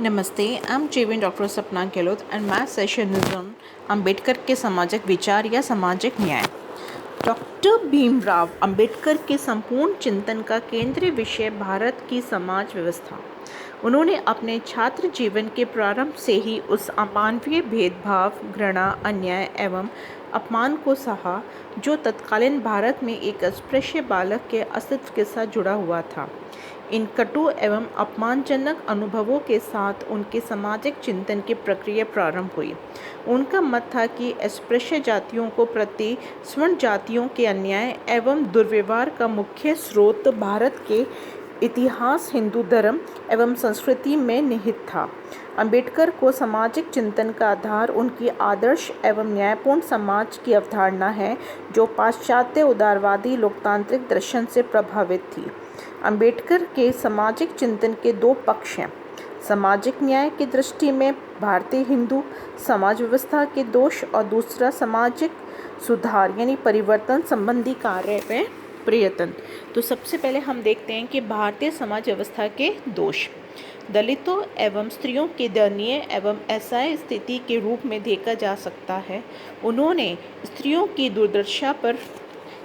नमस्ते, I am जेविन doctor सपना Gehlot and my session is on Ambedkar के सामाजिक विचार या सामाजिक न्याय। डॉक्टर भीमराव अंबेडकर के संपूर्ण चिंतन का केंद्रीय विषय भारत की समाज व्यवस्था। उन्होंने अपने छात्र जीवन के प्रारंभ से ही उस अमानवीय भेदभाव, घृणा, अन्याय एवं अपमान को सहा जो तत्कालीन भारत में एक अस्पृश्य बालक के अस्तित्व के साथ जुड़ा हुआ था। इन कटु एवं अपमानजनक अनुभवों के साथ उनके सामाजिक चिंतन की प्रक्रिया प्रारंभ हुई। उनका मत था कि अस्पृश्य जातियों को प्रति स्वर्ण जातियों के अन्याय एवं दुर्व्यवहार का मुख्य स्रोत भारत के इतिहास, हिंदू धर्म एवं संस्कृति में निहित था। अंबेडकर को सामाजिक चिंतन का आधार उनकी आदर्श एवं न्यायपूर्ण समाज की अवधारणा है, जो पाश्चात्य उदारवादी लोकतांत्रिक दर्शन से प्रभावित थी। अंबेडकर के सामाजिक चिंतन के दो पक्ष हैं। सामाजिक न्याय की दृष्टि में भारतीय हिंदू समाज व्यवस्था के दोष और दूसरा सामाजिक सुधार यानी परिवर्तन संबंधी कार्य में प्रयत्न। तो सबसे पहले हम देखते हैं कि भारतीय समाज व्यवस्था के दोष दलितों एवं स्त्रियों के दयनीय एवं असहाय स्थिति के रूप में देखा जा सकता है। उन्होंने स्त्रियों की दुर्दशा पर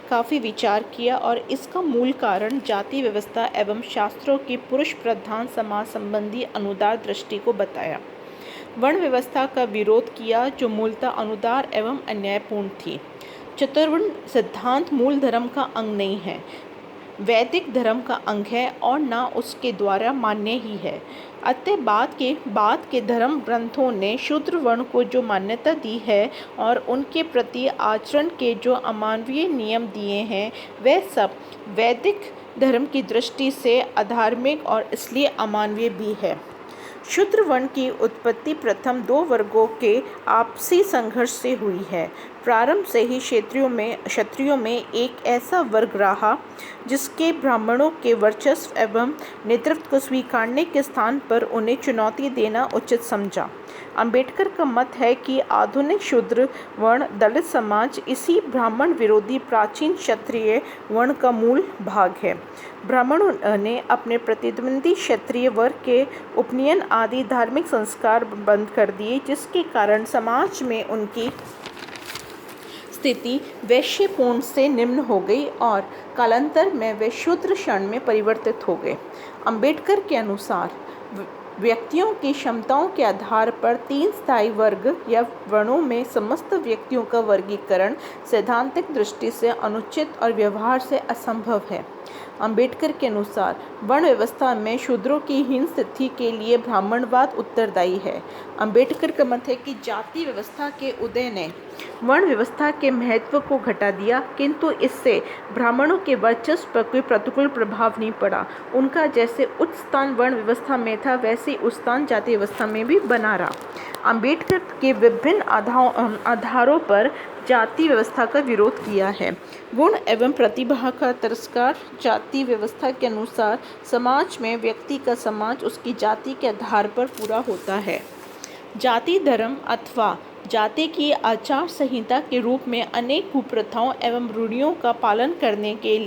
काफ़ी विचार किया और इसका मूल कारण जाति व्यवस्था एवं शास्त्रों की पुरुष प्रधान समाज संबंधी अनुदार दृष्टि को बताया। वर्ण व्यवस्था का विरोध किया, जो मूलतः अनुदार एवं अन्यायपूर्ण थी। चतुर्वर्ण सिद्धांत मूल धर्म का अंग नहीं है, वैदिक धर्म का अंग है और न उसके द्वारा मान्य ही है। अतः बाद के धर्म ग्रंथों ने शूद्र वर्ण को जो मान्यता दी है और उनके प्रति आचरण के जो अमानवीय नियम दिए हैं, वह सब वैदिक धर्म की दृष्टि से अधार्मिक और इसलिए अमानवीय भी है। शूद्र वर्ण की उत्पत्ति प्रथम दो वर्गों के आपसी संघर्ष से हुई है। प्रारंभ से ही क्षत्रियों में एक ऐसा वर्ग रहा जिसके ब्राह्मणों के वर्चस्व एवं नेतृत्व को स्वीकारने के स्थान पर उन्हें चुनौती देना उचित समझा। अंबेडकर का मत है कि आधुनिक शूद्र वर्ण दलित समाज इसी ब्राह्मण विरोधी प्राचीन क्षत्रिय वर्ण का मूल भाग है। ब्राह्मणों ने अपने प्रतिद्वंदी क्षत्रिय वर्ग के उपनयन आदि धार्मिक संस्कार बंद कर दिए, जिसके कारण समाज में उनकी स्थिति वैश्यपूर्ण से निम्न हो गई और कालांतर में वे शूद्र क्षण में परिवर्तित हो गए। अंबेडकर के अनुसार व्यक्तियों की क्षमताओं के आधार पर तीन स्थायी वर्ग या वर्णों में समस्त व्यक्तियों का वर्गीकरण सैद्धांतिक दृष्टि से अनुचित और व्यवहार से असंभव है। अंबेडकर के अनुसार वर्ण व्यवस्था में शूद्रों की हीन स्थिति के लिए ब्राह्मणवाद उत्तरदायी है। अंबेडकर का मत है कि जाति व्यवस्था के उदय ने वर्ण व्यवस्था के महत्व को घटा दिया, किंतु इससे ब्राह्मणों के वर्चस्व पर कोई प्रतिकूल प्रभाव नहीं पड़ा। उनका जैसे उच्च स्थान वर्ण व्यवस्था में था, वैसे उच्च स्थान जाति व्यवस्था में भी बना रहा। अंबेडकर के विभिन्न आधारों पर जाति व्यवस्था का विरोध किया है। गुण एवं प्रतिभा का तिरस्कार। जाति व्यवस्था के अनुसार समाज में व्यक्ति का समाज उसकी जाति के आधार पर पूरा होता है। जाति धर्म अथवा जाति की आचार संहिता के रूप में अनेक कुप्रथाओं एवं रूढ़ियों का पालन करने के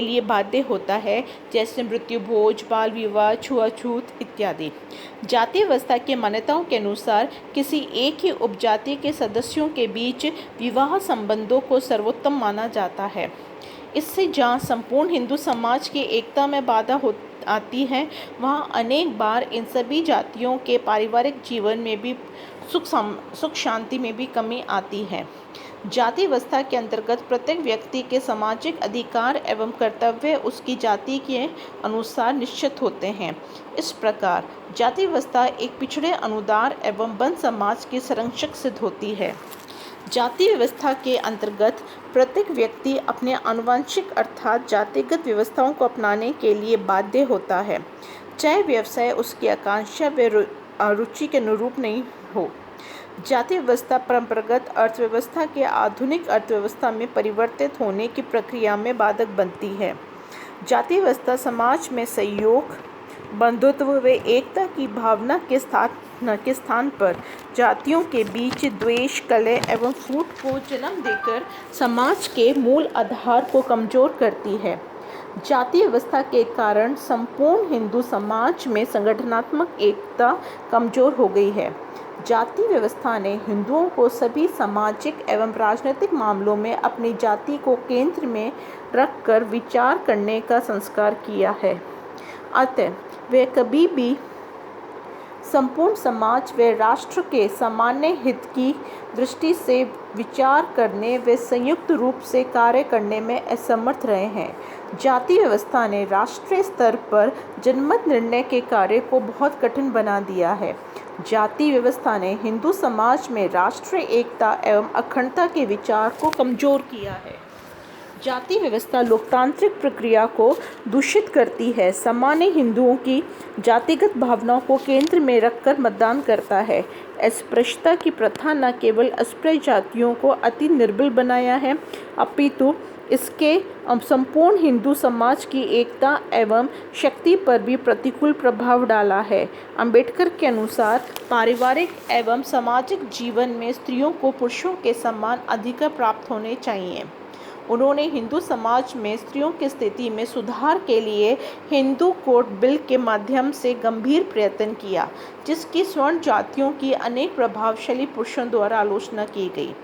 लिए बाध्य होता है, जैसे मृत्यु भोज, बाल विवाह, छुआछूत इत्यादि। जाति व्यवस्था की मान्यताओं के अनुसार किसी एक ही उपजाति के सदस्यों के बीच विवाह संबंधों को सर्वोत्तम माना जाता है। इससे जहाँ संपूर्ण हिंदू समाज की एकता में बाधा आती है, वहाँ अनेक बार इन सभी जातियों के पारिवारिक जीवन में भी सुख शांति में भी कमी आती है। जाति व्यवस्था के अंतर्गत प्रत्येक व्यक्ति के सामाजिक अधिकार एवं कर्तव्य उसकी जाति के अनुसार निश्चित होते हैं। इस प्रकार जाति व्यवस्था एक पिछड़े, अनुदार एवं बंद समाज की संरक्षक सिद्ध होती है। जाति व्यवस्था के अंतर्गत प्रत्येक व्यक्ति अपने आनुवंशिक अर्थात जातिगत व्यवस्थाओं को अपनाने के लिए बाध्य होता है, चाहे व्यवसाय उसकी आकांक्षा व रुचि के अनुरूप नहीं हो। जाति व्यवस्था परंपरागत अर्थव्यवस्था के आधुनिक अर्थव्यवस्था में परिवर्तित होने की प्रक्रिया में बाधक बनती है। जाति व्यवस्था समाज में सहयोग, बंधुत्व व एकता की भावना के स्थान पर जातियों के बीच द्वेष, कलह एवं फूट को जन्म देकर समाज के मूल आधार को कमजोर करती है। जाति व्यवस्था के कारण संपूर्ण हिंदू समाज में संगठनात्मक एकता कमजोर हो गई है। जाति व्यवस्था ने हिंदुओं को सभी सामाजिक एवं राजनीतिक मामलों में अपनी जाति को केंद्र में रखकर विचार करने का संस्कार किया है। अतः वे कभी भी संपूर्ण समाज व राष्ट्र के सामान्य हित की दृष्टि से विचार करने व संयुक्त रूप से कार्य करने में असमर्थ रहे हैं। जाति व्यवस्था ने राष्ट्रीय स्तर पर जनमत निर्णय के कार्य को बहुत कठिन बना दिया है। जाति व्यवस्था ने हिंदू समाज में राष्ट्रीय एकता एवं अखंडता के विचार को कमजोर किया है। जाति व्यवस्था लोकतांत्रिक प्रक्रिया को दूषित करती है। सामान्य हिंदुओं की जातिगत भावनाओं को केंद्र में रखकर मतदान करता है। अस्पृश्यता की प्रथा न केवल अस्पृश्य जातियों को अति निर्बल बनाया है, अपितु इसके संपूर्ण हिंदू समाज की एकता एवं शक्ति पर भी प्रतिकूल प्रभाव डाला है। अंबेडकर के अनुसार पारिवारिक एवं सामाजिक जीवन में स्त्रियों को पुरुषों के समान अधिकार प्राप्त होने चाहिए। उन्होंने हिंदू समाज में स्त्रियों की स्थिति में सुधार के लिए हिंदू कोड बिल के माध्यम से गंभीर प्रयत्न किया, जिसकी स्वर्ण जातियों की अनेक प्रभावशाली पुरुषों द्वारा आलोचना की गई।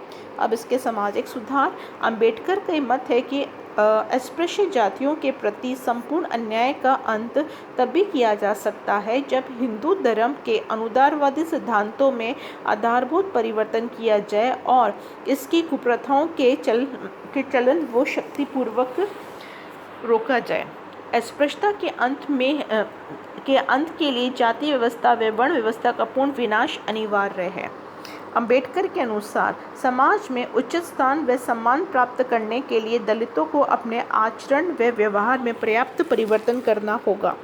अब इसके सामाजिक सुधार। अंबेडकर का मत है कि अस्पृश्य जातियों के प्रति संपूर्ण अन्याय का अंत तभी किया जा सकता है जब हिंदू धर्म के अनुदारवादी सिद्धांतों में आधारभूत परिवर्तन किया जाए और इसकी कुप्रथाओं के चलन वो शक्तिपूर्वक रोका जाए। अस्पृश्यता के अंत के लिए जाति व्यवस्था व वर्ण व्यवस्था का पूर्ण विनाश अनिवार्य है। अंबेडकर के अनुसार समाज में उचित स्थान व सम्मान प्राप्त करने के लिए दलितों को अपने आचरण व व्यवहार में पर्याप्त परिवर्तन करना होगा।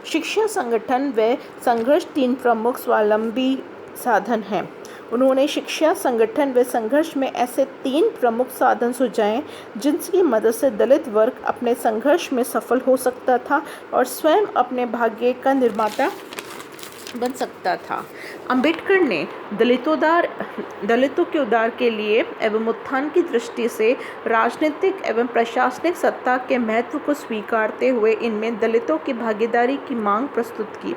शिक्षा, संगठन व संघर्ष 3 प्रमुख स्वावलंबी साधन हैं। उन्होंने शिक्षा, संगठन व संघर्ष में ऐसे 3 प्रमुख साधन सुझाए जिनकी मदद से दलित वर्ग अपने संघर्ष में सफल हो सकता था और स्वयं अपने भाग्य का निर्माता बन सकता था। अंबेडकर ने दलितों के उद्धार के लिए एवं उत्थान की दृष्टि से राजनीतिक एवं प्रशासनिक सत्ता के महत्व को स्वीकारते हुए इनमें दलितों की भागीदारी की मांग प्रस्तुत की।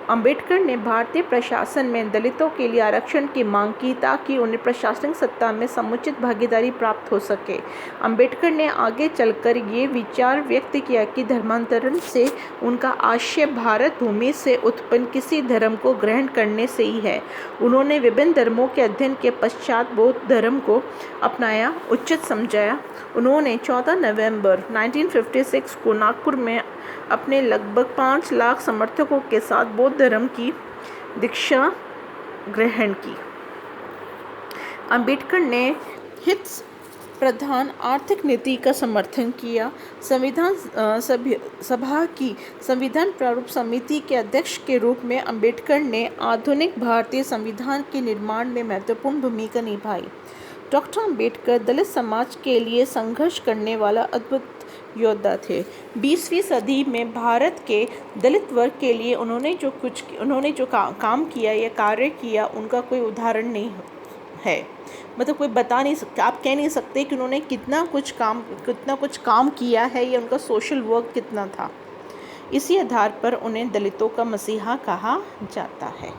अंबेडकर ने भारतीय प्रशासन में दलितों के लिए आरक्षण की मांग की ताकि उन्हें प्रशासनिक सत्ता में समुचित भागीदारी प्राप्त हो सके। अंबेडकर ने आगे चलकर ये विचार व्यक्त किया कि धर्मांतरण से उनका आशय भारत भूमि से उत्पन्न किसी धर्म को ग्रहण करने से ही है। उन्होंने विभिन्न धर्मों के अध्ययन के पश्चात बौद्ध धर्म को अपनाया उचित समझाया। उन्होंने 14 नवंबर 1956 को नागपुर में अपने लगभग 5 लाख समर्थकों के साथ बौद्ध धर्म की दीक्षा ग्रहण की। अंबेडकर ने हित प्रधान आर्थिक नीति का समर्थन किया। संविधान सभा की संविधान प्रारूप समिति के अध्यक्ष के रूप में अंबेडकर ने आधुनिक भारतीय संविधान के निर्माण में महत्वपूर्ण भूमिका निभाई। डॉक्टर अंबेडकर दलित समाज के लिए संघर्ष करने वाला अद्भुत योद्धा थे। 20वीं सदी में भारत के दलित वर्ग के लिए उन्होंने जो काम किया या कार्य किया उनका कोई उदाहरण नहीं है। मतलब कोई बता नहीं सकता, आप कह नहीं सकते कि उन्होंने कितना कुछ काम किया है या उनका सोशल वर्क कितना था। इसी आधार पर उन्हें दलितों का मसीहा कहा जाता है।